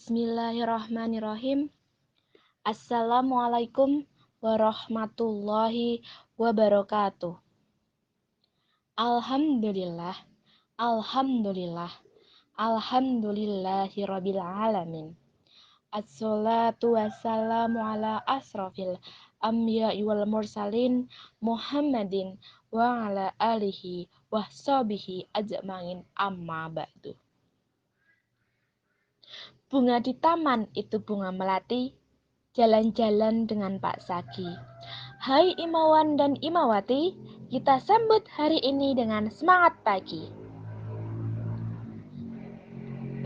Bismillahirrahmanirrahim. Assalamualaikum warahmatullahi wabarakatuh. Alhamdulillah, alhamdulillah, alhamdulillahirabbil alamin. Assalatu wassalamu ala asrofil anbiya'i wal mursalin Muhammadin wa ala alihi wa sahbihi ajmain amma ba'du. Bunga di taman itu bunga melati, jalan-jalan dengan Pak Sagi. Hai Imawan dan Imawati, kita sambut hari ini dengan semangat pagi.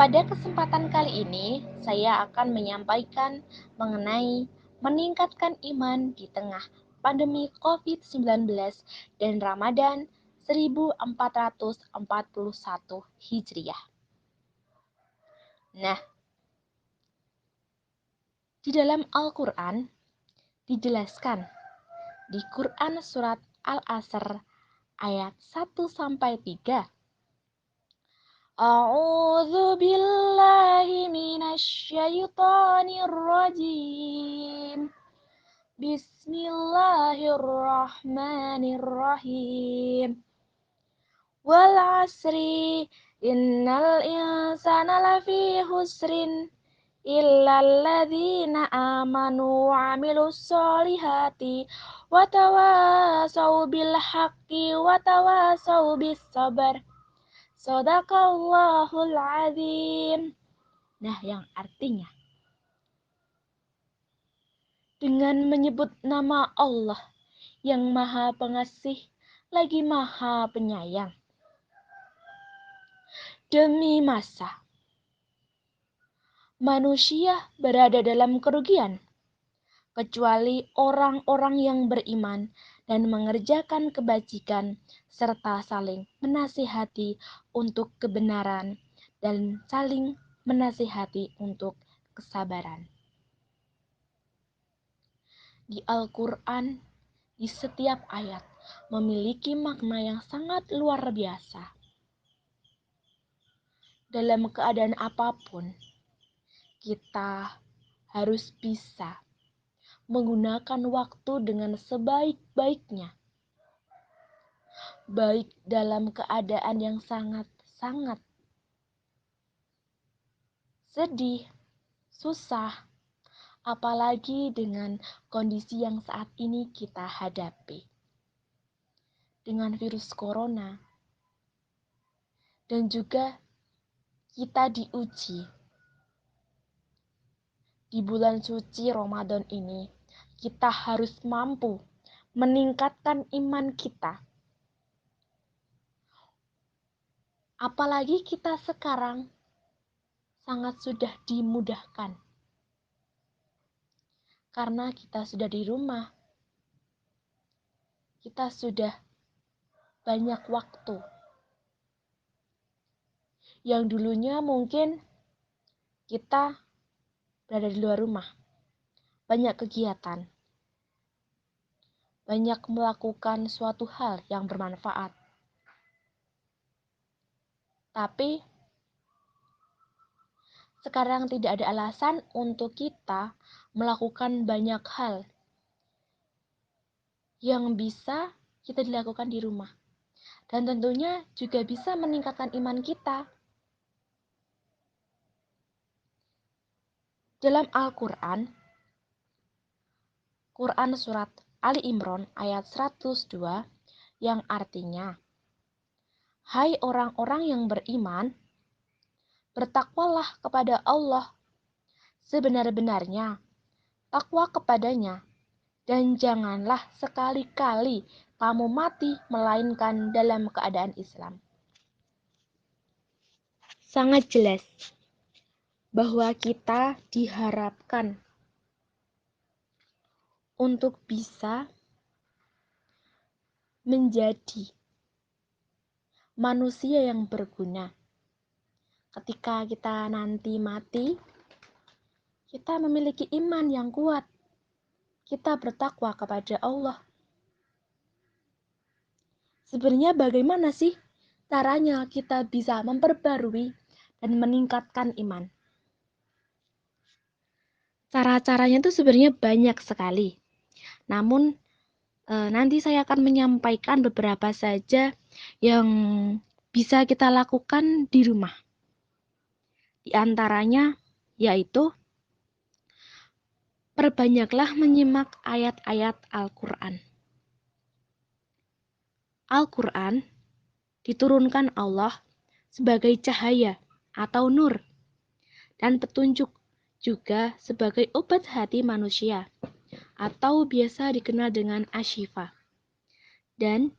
Pada kesempatan kali ini, saya akan menyampaikan mengenai meningkatkan iman di tengah pandemi COVID-19 dan Ramadan 1441 Hijriah. Nah, di dalam Al-Quran dijelaskan di Quran surat Al-Asr ayat 1-3. A'udzu billahi minasyaitonir rajim. Bismillahirrahmanirrahim. Wal 'asri innal insana lafi husrin illal ladzina amanu wa 'amilus solihati wa tawasau bil haqqi wa tawasau bis sabar. Shadaqallahul azim. Nah, yang artinya dengan menyebut nama Allah yang Maha Pengasih lagi Maha Penyayang. Demi masa manusia berada dalam kerugian, kecuali orang-orang yang beriman dan mengerjakan kebajikan serta saling menasihati untuk kebenaran dan saling menasihati untuk kesabaran. Di Al-Quran, di setiap ayat memiliki makna yang sangat luar biasa. Dalam keadaan apapun, kita harus bisa menggunakan waktu dengan sebaik-baiknya. Baik dalam keadaan yang sangat-sangat sedih, susah, apalagi dengan kondisi yang saat ini kita hadapi. Dengan virus corona. Dan juga kita diuji. Di bulan suci Ramadan ini, kita harus mampu meningkatkan iman kita. Apalagi kita sekarang sangat sudah dimudahkan. Karena kita sudah di rumah. Kita sudah banyak waktu. Yang dulunya mungkin kita berada di luar rumah. Banyak kegiatan. Banyak melakukan suatu hal yang bermanfaat. Tapi sekarang tidak ada alasan untuk kita melakukan banyak hal yang bisa kita dilakukan di rumah. Dan tentunya juga bisa meningkatkan iman kita. Dalam Al-Quran, Quran surat Ali Imran ayat 102 yang artinya, hai orang-orang yang beriman, bertakwalah kepada Allah sebenar-benarnya, takwa kepadanya, dan janganlah sekali-kali kamu mati melainkan dalam keadaan Islam. Sangat jelas bahwa kita diharapkan untuk bisa menjadi manusia yang berguna. Ketika kita nanti mati, kita memiliki iman yang kuat. Kita bertakwa kepada Allah. Sebenarnya bagaimana sih caranya kita bisa memperbarui dan meningkatkan iman? Cara-caranya itu sebenarnya banyak sekali. Namun nanti saya akan menyampaikan beberapa saja yang bisa kita lakukan di rumah. Di antaranya yaitu perbanyaklah menyimak ayat-ayat Al-Quran. Al-Quran diturunkan Allah sebagai cahaya atau nur dan petunjuk, juga sebagai obat hati manusia atau biasa dikenal dengan asyifa. Dan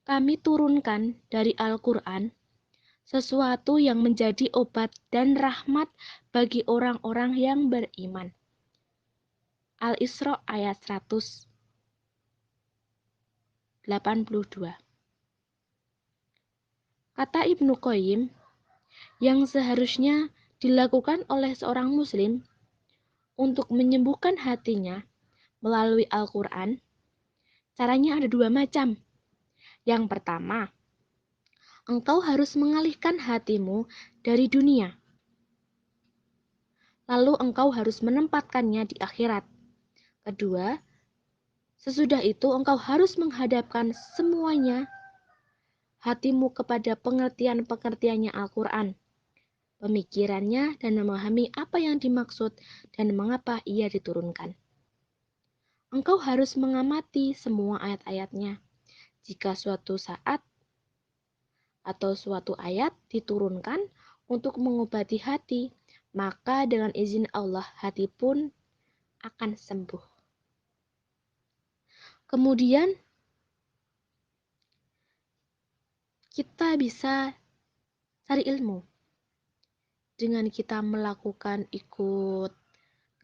kami turunkan dari Al-Quran sesuatu yang menjadi obat dan rahmat bagi orang-orang yang beriman. Al-Isra ayat 182. Kata Ibnu Qayyim, yang seharusnya dilakukan oleh seorang muslim untuk menyembuhkan hatinya melalui Al-Quran, caranya ada dua macam. Yang pertama, engkau harus mengalihkan hatimu dari dunia. Lalu engkau harus menempatkannya di akhirat. Kedua, sesudah itu engkau harus menghadapkan semuanya hatimu kepada pengertian-pengertiannya Al-Quran, pemikirannya, dan memahami apa yang dimaksud dan mengapa ia diturunkan. Engkau harus mengamati semua ayat-ayatnya. Jika suatu saat atau suatu ayat diturunkan untuk mengobati hati, maka dengan izin Allah hati pun akan sembuh. Kemudian kita bisa cari ilmu dengan kita melakukan ikut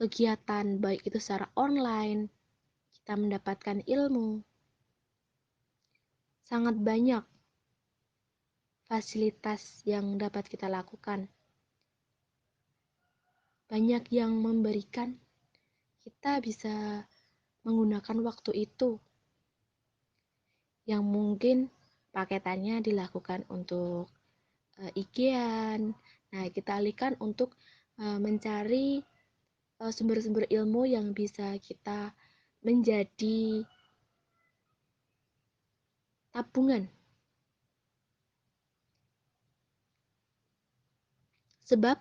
kegiatan, baik itu secara online, kita mendapatkan ilmu. Sangat banyak fasilitas yang dapat kita lakukan. Banyak yang memberikan, kita bisa menggunakan waktu itu yang mungkin paketannya dilakukan untuk IGN. Nah, kita alihkan untuk mencari sumber-sumber ilmu yang bisa kita menjadi tabungan. Sebab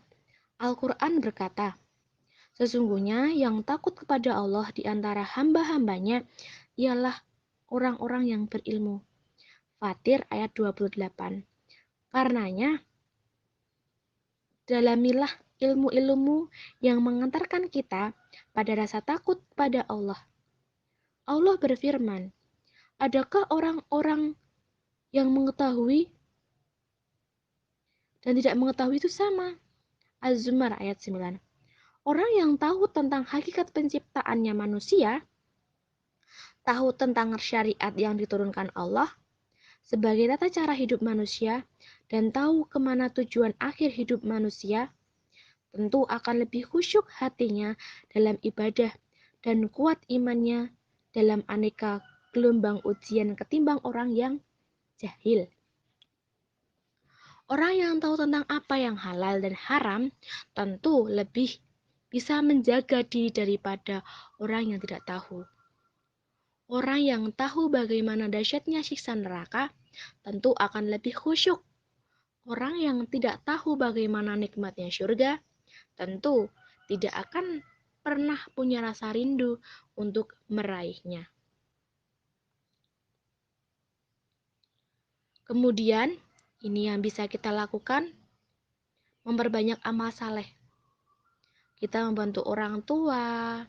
Al-Quran berkata, sesungguhnya yang takut kepada Allah di antara hamba-hambanya ialah orang-orang yang berilmu. Fatir ayat 28. Karenanya, dalamilah ilmu-ilmu yang mengantarkan kita pada rasa takut pada Allah. Allah berfirman, adakah orang-orang yang mengetahui dan tidak mengetahui itu sama? Az-Zumar ayat 9. Orang yang tahu tentang hakikat penciptaannya manusia, tahu tentang syariat yang diturunkan Allah sebagai tata cara hidup manusia, dan tahu kemana tujuan akhir hidup manusia, tentu akan lebih khusyuk hatinya dalam ibadah dan kuat imannya dalam aneka gelombang ujian ketimbang orang yang jahil. Orang yang tahu tentang apa yang halal dan haram tentu lebih bisa menjaga diri daripada orang yang tidak tahu. Orang yang tahu bagaimana dahsyatnya siksa neraka tentu akan lebih khusyuk. Orang yang tidak tahu bagaimana nikmatnya surga tentu tidak akan pernah punya rasa rindu untuk meraihnya. Kemudian, ini yang bisa kita lakukan, memperbanyak amal saleh. Kita membantu orang tua,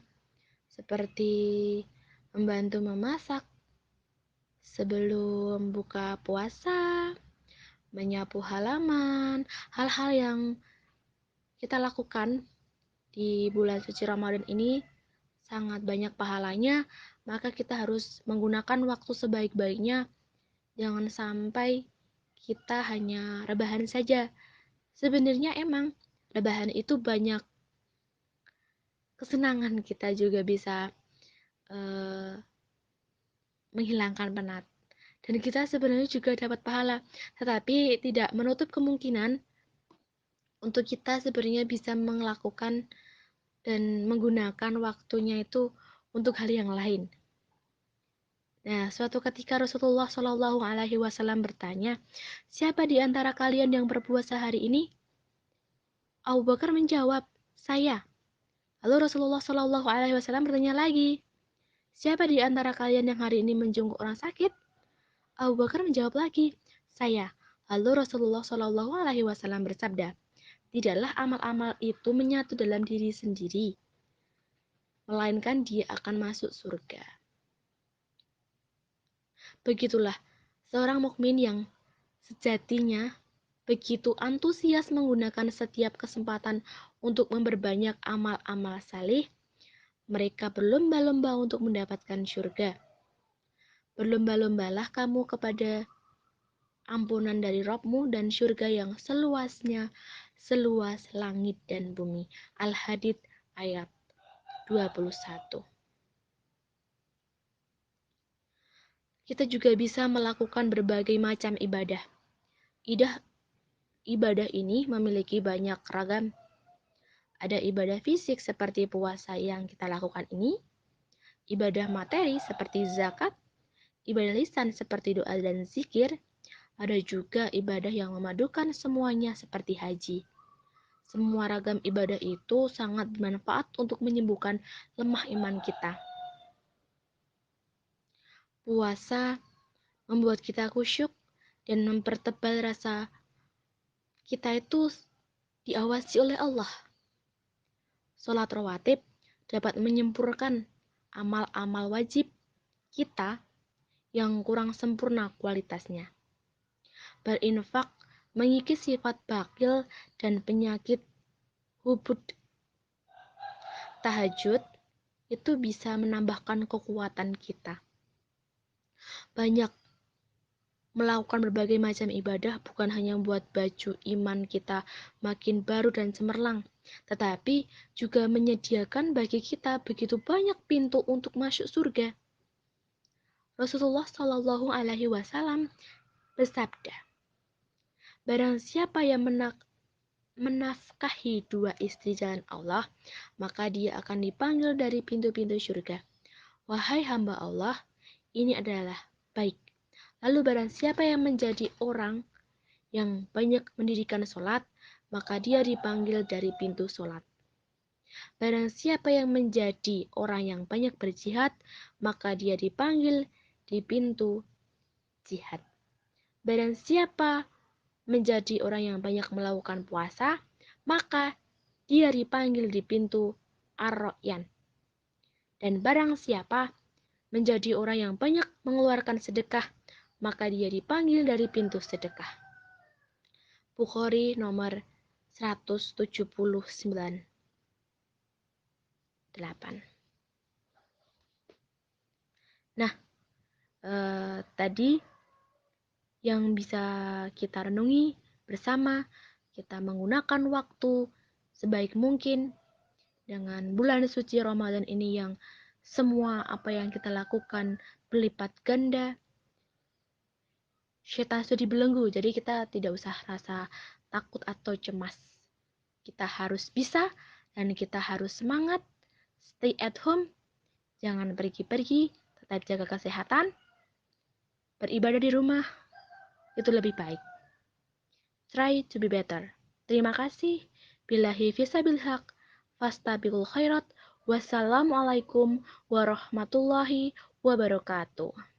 seperti membantu memasak sebelum buka puasa, menyapu halaman, hal-hal yang kita lakukan di bulan suci Ramadan ini sangat banyak pahalanya, maka kita harus menggunakan waktu sebaik-baiknya. Jangan sampai kita hanya rebahan saja. Sebenarnya emang rebahan itu banyak kesenangan, kita juga bisa menghilangkan penat. Dan kita sebenarnya juga dapat pahala, tetapi tidak menutup kemungkinan untuk kita sebenarnya bisa melakukan dan menggunakan waktunya itu untuk hal yang lain. Nah, suatu ketika Rasulullah Shallallahu Alaihi Wasallam bertanya, siapa di antara kalian yang berpuasa hari ini? Abu Bakar menjawab, saya. Lalu Rasulullah Shallallahu Alaihi Wasallam bertanya lagi, siapa di antara kalian yang hari ini menjenguk orang sakit? Abu Bakar menjawab lagi, saya. Lalu Rasulullah Shallallahu Alaihi Wasallam bersabda, tidaklah amal-amal itu menyatu dalam diri sendiri, melainkan dia akan masuk surga. Begitulah seorang mukmin yang sejatinya begitu antusias menggunakan setiap kesempatan untuk memperbanyak amal-amal saleh, mereka berlomba-lomba untuk mendapatkan surga. Berlomba-lombalah kamu kepada ampunan dari Rabb-Mu dan surga yang seluasnya, seluas langit dan bumi. Al-Hadid ayat 21. Kita juga bisa melakukan berbagai macam ibadah. Ibadah ini memiliki banyak ragam. Ada ibadah fisik seperti puasa yang kita lakukan ini, ibadah materi seperti zakat, ibadah lisan seperti doa dan zikir, ada juga ibadah yang memadukan semuanya seperti haji. Semua ragam ibadah itu sangat bermanfaat untuk menyembuhkan lemah iman kita. Puasa membuat kita khusyuk dan mempertebal rasa kita itu diawasi oleh Allah. Sholat rawatib dapat menyempurnakan amal-amal wajib kita yang kurang sempurna kualitasnya. Berinfak mengikis sifat bakil dan penyakit hubud. Tahajud itu bisa menambahkan kekuatan kita. Banyak melakukan berbagai macam ibadah bukan hanya membuat baju iman kita makin baru dan cemerlang, tetapi juga menyediakan bagi kita begitu banyak pintu untuk masuk surga. Rasulullah Shallallahu Alaihi Wasallam bersabda, barang siapa yang menafkahi dua istri jalan Allah, maka dia akan dipanggil dari pintu-pintu surga. Wahai hamba Allah, ini adalah baik. Lalu barang siapa yang menjadi orang yang banyak mendirikan sholat, maka dia dipanggil dari pintu sholat. Barang siapa yang menjadi orang yang banyak berjihad, maka dia dipanggil di pintu jihad. Barang siapa menjadi orang yang banyak melakukan puasa, maka dia dipanggil di pintu Ar-Royan. Dan barang siapa menjadi orang yang banyak mengeluarkan sedekah, maka dia dipanggil dari pintu sedekah. Bukhari nomor 179. 8. Nah, tadi yang bisa kita renungi bersama, kita menggunakan waktu sebaik mungkin dengan bulan suci Ramadan ini yang semua apa yang kita lakukan berlipat ganda. Syaitan sudah dibelenggu, jadi kita tidak usah rasa takut atau cemas. Kita harus bisa dan kita harus semangat. Stay at home, jangan pergi-pergi, tetap jaga kesehatan. Beribadah di rumah, itu lebih baik. Try to be better. Terima kasih. Billahi fisabil haq, fastabiqul khairat. Wassalamualaikum warahmatullahi wabarakatuh.